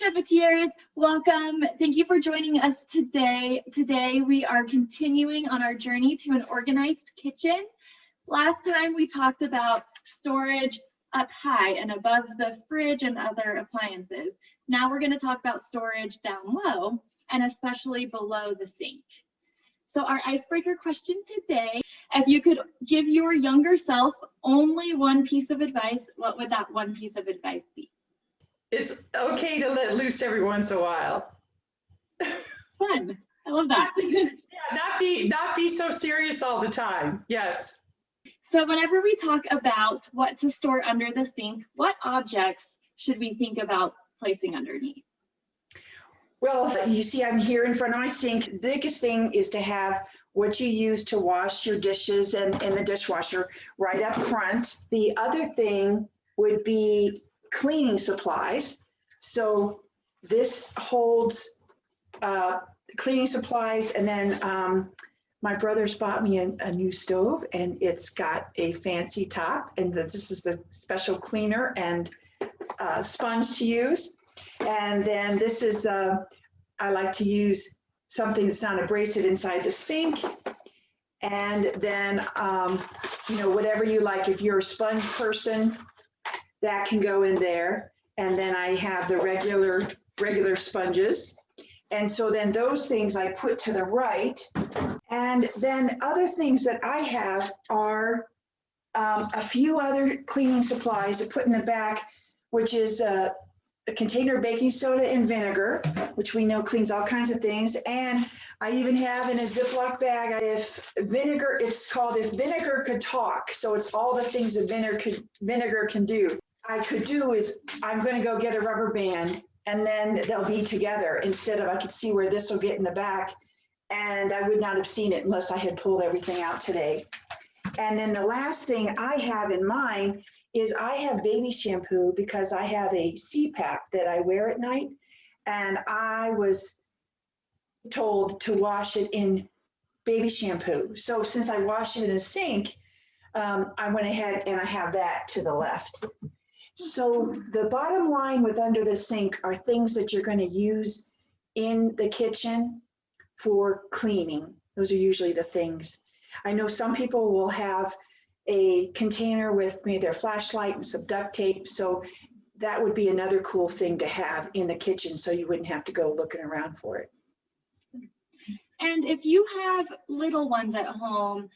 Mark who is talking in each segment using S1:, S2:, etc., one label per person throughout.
S1: Chefetiers, welcome. Thank you for joining us today. Today we are continuing on our journey to an organized kitchen. Last time we talked about storage up high and above the fridge and other appliances. Now we're going to talk about storage down low and especially below the sink. So our icebreaker question today, if you could give your younger self only one piece of advice, what would that one piece of advice be?
S2: It's okay to let loose every once in a while.
S1: Fun. I love that.
S2: Yeah, not be so serious all the time. Yes.
S1: So whenever we talk about what to store under the sink, what objects should we think about placing underneath?
S3: Well, you see, I'm here in front of my sink. The biggest thing is to have what you use to wash your dishes and in the dishwasher right up front. The other thing would be cleaning supplies. So this holds cleaning supplies, and then my brother's bought me a new stove, and it's got a fancy top, and this is the special cleaner and sponge to use. And then this is I like to use something that's not abrasive inside the sink. And then whatever you like, if you're a sponge person, that can go in there. And then I have the regular sponges. And so then those things I put to the right. And then other things that I have are a few other cleaning supplies to put in the back, which is a container of baking soda and vinegar, which we know cleans all kinds of things. And I even have in a Ziploc bag, if vinegar, it's called If Vinegar Could Talk. So it's all the things that vinegar can do. I could do is I'm going to go get a rubber band, and then they'll be together instead of I could see where this will get in the back, and I would not have seen it unless I had pulled everything out today. And then the last thing I have in mine is I have baby shampoo because I have a CPAP that I wear at night, and I was told to wash it in baby shampoo. So since I wash it in a sink, I went ahead and I have that to the left. So the bottom line with under the sink are things that you're going to use in the kitchen for cleaning. Those are usually the things. I know some people will have a container with maybe their flashlight and some duct tape. So that would be another cool thing to have in the kitchen so you wouldn't have to go looking around for it.
S1: And if you have little ones at home,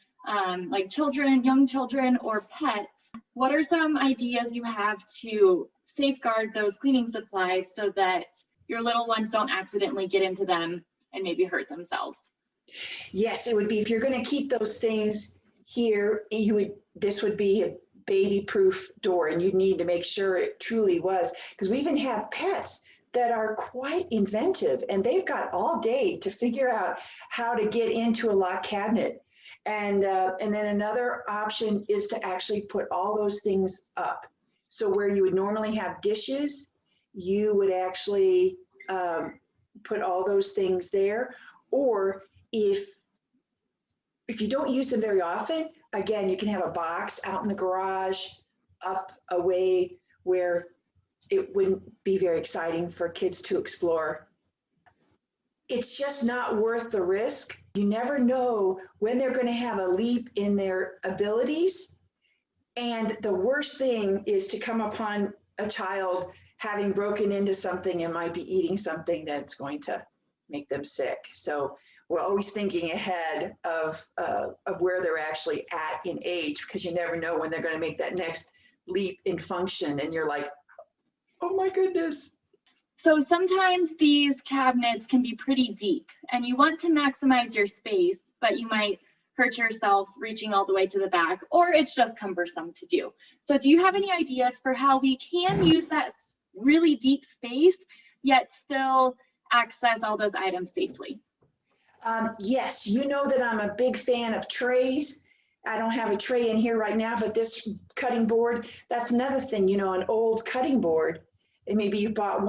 S1: like children, young children, or pets, what are some ideas you have to safeguard those cleaning supplies so that your little ones don't accidentally get into them and maybe hurt themselves?
S3: Yes, it would be, if you're going to keep those things here, this would be a baby-proof door, and you'd need to make sure it truly was, because we even have pets that are quite inventive, and they've got all day to figure out how to get into a locked cabinet. And then another option is to actually put all those things up. So where you would normally have dishes, you would actually put all those things there. Or if you don't use them very often, again, you can have a box out in the garage, up away where it wouldn't be very exciting for kids to explore. It's just not worth the risk. You never know when they're going to have a leap in their abilities. And the worst thing is to come upon a child having broken into something and might be eating something that's going to make them sick. So we're always thinking ahead of where they're actually at in age, because you never know when they're going to make that next leap in function. And you're like, oh my goodness.
S1: So sometimes these cabinets can be pretty deep, and you want to maximize your space, but you might hurt yourself reaching all the way to the back, or it's just cumbersome to do. So do you have any ideas for how we can use that really deep space, yet still access all those items safely?
S3: Yes, you know that I'm a big fan of trays. I don't have a tray in here right now, but this cutting board, that's another thing, an old cutting board. And maybe you bought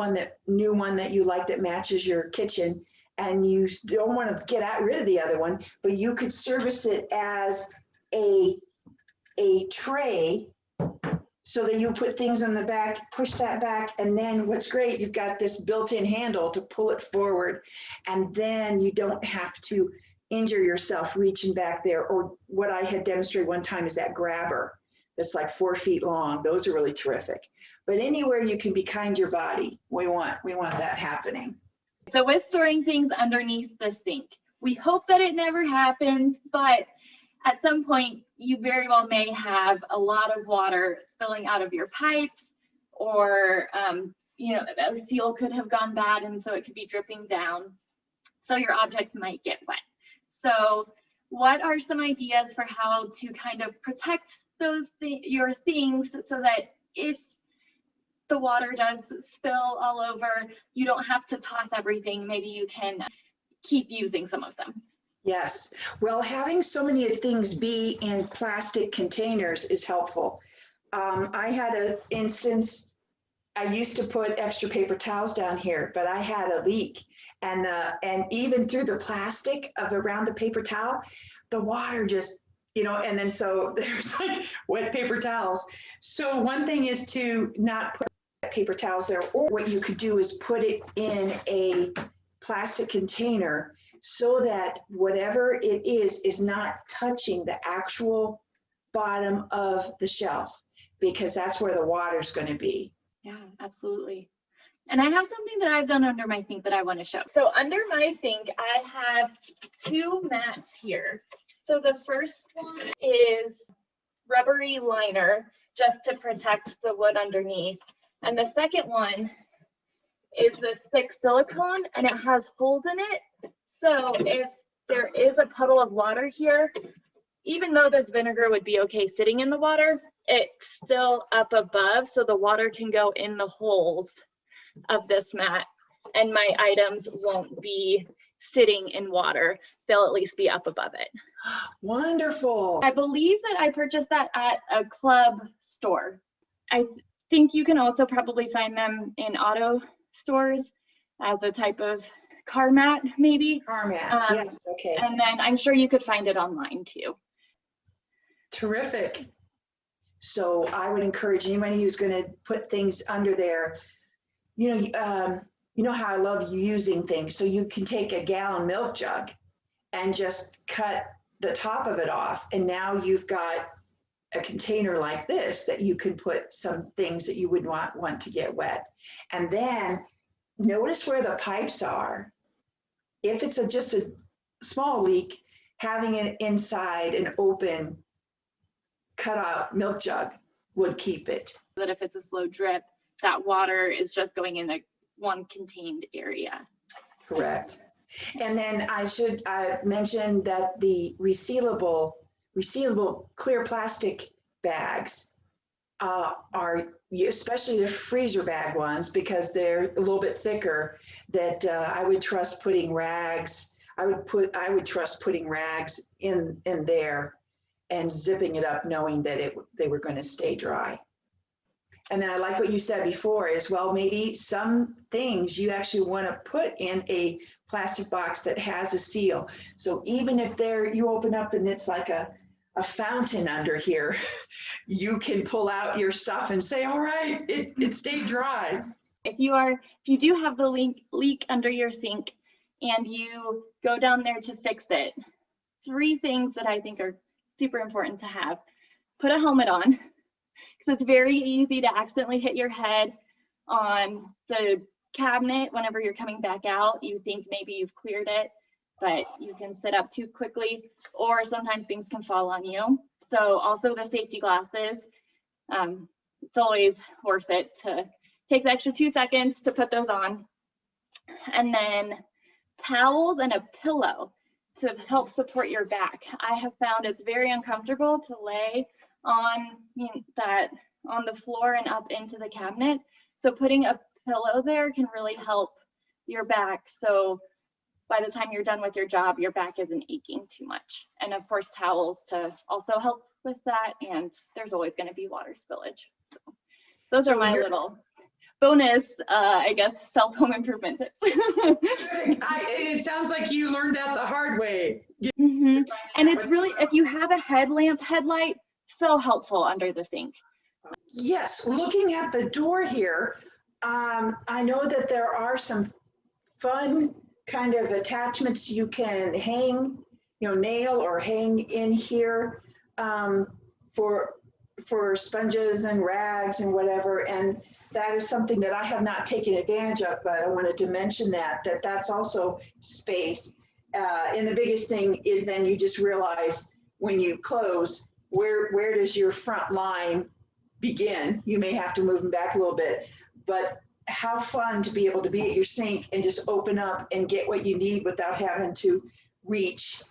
S3: new one that you like that matches your kitchen, and you don't want to get rid of the other one, but you could service it as a tray so that you put things on the back, push that back, and then what's great, you've got this built-in handle to pull it forward, and then you don't have to injure yourself reaching back there. Or what I had demonstrated one time is that grabber that's like 4 feet long. Those are really terrific. But anywhere you can be kind to your body, we want that happening.
S1: So with storing things underneath the sink, we hope that it never happens, but at some point you very well may have a lot of water spilling out of your pipes, or you know, a seal could have gone bad and so it could be dripping down. So your objects might get wet. So what are some ideas for how to kind of protect your things so that if the water does spill all over, you don't have to toss everything? Maybe you can keep using some of them.
S3: Yes. Well, having so many things be in plastic containers is helpful. I had an instance, I used to put extra paper towels down here, but I had a leak. And even through the plastic of around the paper towel, the water just, you know, and then so there's like wet paper towels. So one thing is to not put paper towels there, or what you could do is put it in a plastic container so that whatever it is not touching the actual bottom of the shelf, because that's where the water's going to be.
S1: Yeah, absolutely. And I have something that I've done under my sink that I want to show. So under my sink, I have 2 mats here. So the first one is rubbery liner just to protect the wood underneath. And the second one is this thick silicone, and it has holes in it. So if there is a puddle of water here, even though this vinegar would be okay sitting in the water, it's still up above, so the water can go in the holes of this mat, and my items won't be sitting in water. They'll at least be up above it.
S3: Wonderful.
S1: I believe that I purchased that at a club store. I think you can also probably find them in auto stores as a type of car mat, maybe.
S3: Car mat, yes, okay.
S1: And then I'm sure you could find it online too.
S2: Terrific.
S3: So I would encourage anybody who's going to put things under there, you know how I love using things. So you can take a gallon milk jug and just cut the top of it off. And now you've got a container like this that you can put some things that you would want to get wet. And then notice where the pipes are. If it's just a small leak, having it inside an open cut out milk jug would keep it.
S1: That if it's a slow drip, that water is just going in one contained area.
S3: Correct. And then I should mention that the resealable clear plastic bags are, especially the freezer bag ones, because they're a little bit thicker, that I would trust putting rags. I would trust putting rags in there and zipping it up, knowing that they were going to stay dry. And then I like what you said before as well, maybe some things you actually want to put in a plastic box that has a seal. So even if you open up and it's like a fountain under here, you can pull out your stuff and say, all right, it stayed dry.
S1: If you do have the leak under your sink and you go down there to fix it, 3 things that I think are super important to have. Put a helmet on, because it's very easy to accidentally hit your head on the cabinet whenever you're coming back out. You think maybe you've cleared it, but you can sit up too quickly, or sometimes things can fall on you. So also the safety glasses, it's always worth it to take the extra 2 seconds to put those on. And then towels and a pillow to help support your back. I have found it's very uncomfortable to lay on on the floor and up into the cabinet. So putting a pillow there can really help your back. So by the time you're done with your job, your back isn't aching too much. And of course, towels to also help with that. And there's always going to be water spillage. So those are my little bonus, I guess, self-home improvement tips.
S2: It sounds like you learned that the hard way.
S1: Mm-hmm. And it's really, if you have a headlight, so helpful under the sink.
S3: Yes, looking at the door here, I know that there are some fun kind of attachments you can hang, nail or hang in here for sponges and rags and whatever. And that is something that I have not taken advantage of, but I wanted to mention that's also space. And the biggest thing is then you just realize when you close, where does your front line begin? You may have to move them back a little bit, but how fun to be able to be at your sink and just open up and get what you need without having to reach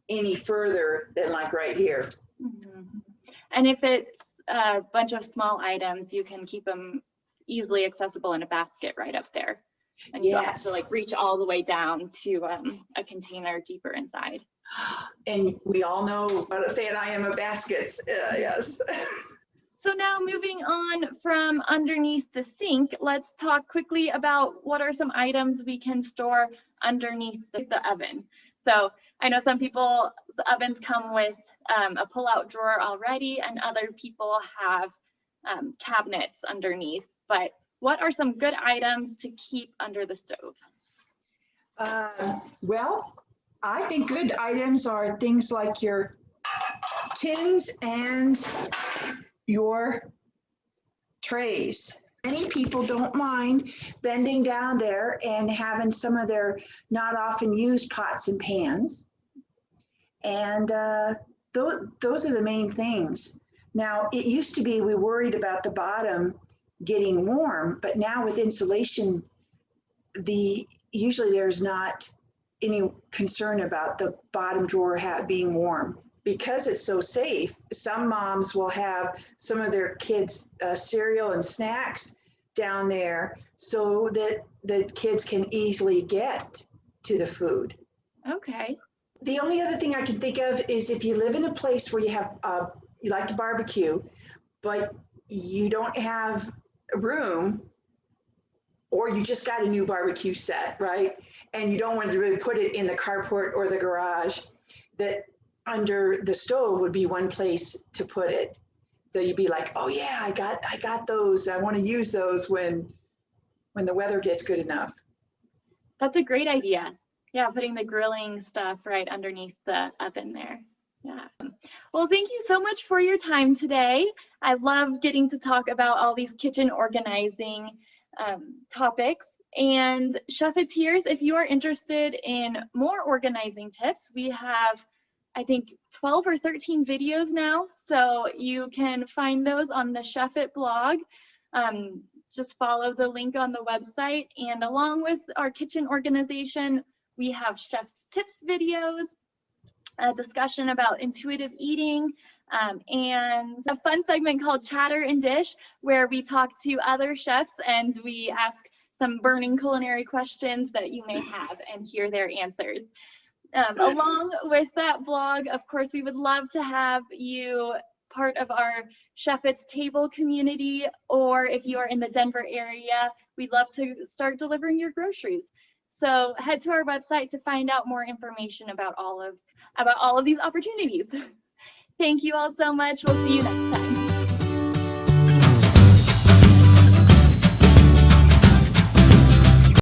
S3: any further than like right here.
S1: Mm-hmm. And if it's a bunch of small items, you can keep them easily accessible in a basket right up there. And you don't have to like reach all the way down to a container deeper inside.
S3: And we all know what a fan I am of baskets. Yes.
S1: So now moving on from underneath the sink, let's talk quickly about what are some items we can store underneath the oven. So I know some people's ovens come with a pull-out drawer already, and other people have cabinets underneath. But what are some good items to keep under the stove?
S3: Well, I think good items are things like your tins and your trays. Many people don't mind bending down there and having some of their not often used pots and pans. And those are the main things. Now, it used to be we worried about the bottom getting warm, but now with insulation, usually there's not any concern about the bottom drawer being warm. Because it's so safe, some moms will have some of their kids' cereal and snacks down there so that the kids can easily get to the food.
S1: Okay.
S3: The only other thing I can think of is if you live in a place where you like to barbecue, but you don't have room, or you just got a new barbecue set, right? And you don't want to really put it in the carport or the garage, that under the stove would be one place to put it. So you'd be like, oh yeah, I got those. I want to use those when the weather gets good enough.
S1: That's a great idea. Yeah, putting the grilling stuff right underneath the oven there. Yeah. Well, thank you so much for your time today. I love getting to talk about all these kitchen organizing topics. And chefeteers, if you are interested in more organizing tips, we have, I think, 12 or 13 videos now. So you can find those on the Chef It blog. Just follow the link on the website. And along with our kitchen organization, we have chef's tips videos, a discussion about intuitive eating, and a fun segment called Chatter and Dish, where we talk to other chefs and we ask some burning culinary questions that you may have and hear their answers. Along with that blog, of course, we would love to have you part of our Chef It's Table community, or if you are in the Denver area, we'd love to start delivering your groceries. So head to our website to find out more information about all of these opportunities. Thank you all so much. We'll see you next time.